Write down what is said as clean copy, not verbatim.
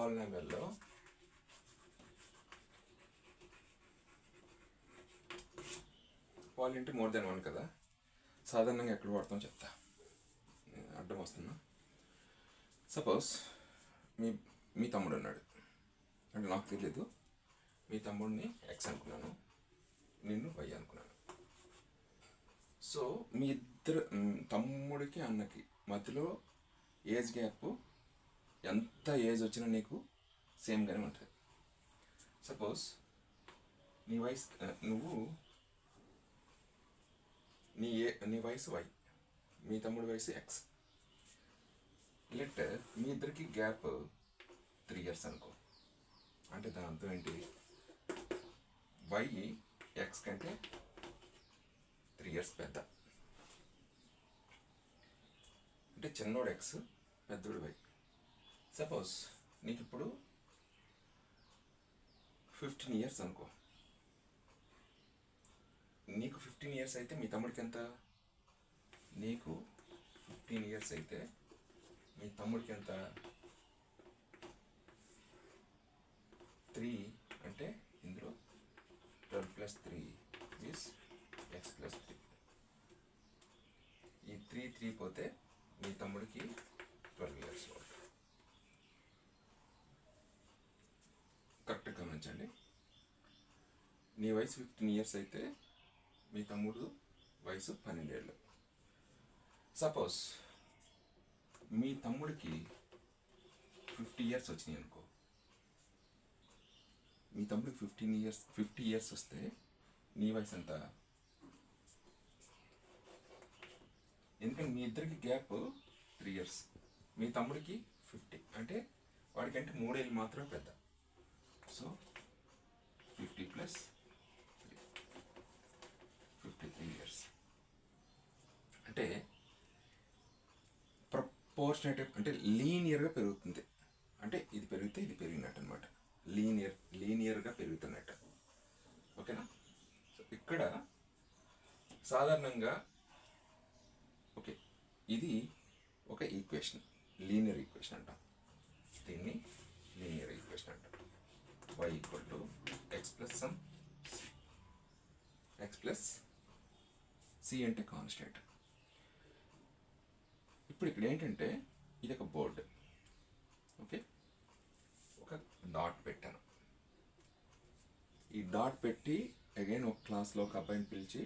పాలినామియల్లో పాలి అంటే more than 1 కదా, సాధారణంగా ఎక్కడ వాడతాం చెప్తా, అడ్డం వస్తున్నా. సపోజ్ మీ తమ్ముడు ఉన్నాడు అంటే నాకు తెలియదు, మీ తమ్ముడిని ఎక్స్ అనుకున్నాను, నిన్ను వై అనుకున్నాను. సో మీ ఇద్దరు తమ్ముడికి అన్నకి మధ్యలో ఏజ్ గ్యాప్ ఎంత ఏజ్ వచ్చినా నీకు సేమ్గానే ఉంటుంది. సపోజ్ నీ వయసు నువ్వు నీ వయసు వై, మీ తమ్ముడి వయసు ఎక్స్. లెట్ మీ ఇద్దరికి గ్యాప్ 3 years అనుకో. అంటే దాని అర్థం ఏంటి, వై ఎక్స్ కంటే 3 years పెద్ద. అంటే చిన్నోడు ఎక్స్, పెద్దోడు వై. సపోజ్ నీకు ఇప్పుడు 15 years అనుకో. నీకు 15 years అయితే మీ తమ్ముడికి ఎంత, నీకు 15 years అయితే మీ తమ్ముడికి ఎంత, 3 అంటే ఇందులో 12 + 3 ఈజ్ x + 3. ఈ 3 పోతే మీ తమ్ముడికి 12 years old. కరెక్ట్గా గమనించండి. నీ వయసు 15 years అయితే మీ తమ్ముడు వయసు 12 ఏళ్ళు. సపోజ్ మీ తమ్ముడికి 50 years వచ్చినాయి అనుకో. మీ తమ్ముడికి 50 years వస్తే నీ వయసు ఎంత, ఎందుకంటే మీ ఇద్దరికి గ్యాప్ 3 years. మీ తమ్ముడికి 50 అంటే వాడికంటే 3 ఏళ్ళు మాత్రమే పెద్ద. So 50 + 3 53 years. అంటే ప్రపోర్షనేట్ అంటే లీనియర్గా పెరుగుతుంది. అంటే ఇది పెరిగితే ఇది పెరిగినట్టు అనమాట, లీనియర్గా పెరుగుతున్నట్టు. ఓకేనా. సో ఇక్కడ సాధారణంగా ఓకే, ఇది ఒక ఈక్వేషన్, లీనియర్ ఈక్వేషన్ అంటాం. దీన్ని లీనియర్ ఈక్వేషన్ అంటాం. y = x + some x + c అంటే కాన్స్టెంట్. ఇప్పుడు ఇక్కడ ఏంటంటే ఇది ఒక బోర్డు. ఓకే, ఒక డాట్ పెట్టాను. ఈ డాట్ పెట్టి అగైన్ ఒక క్లాస్లో ఒక అబ్బాయిని పిలిచి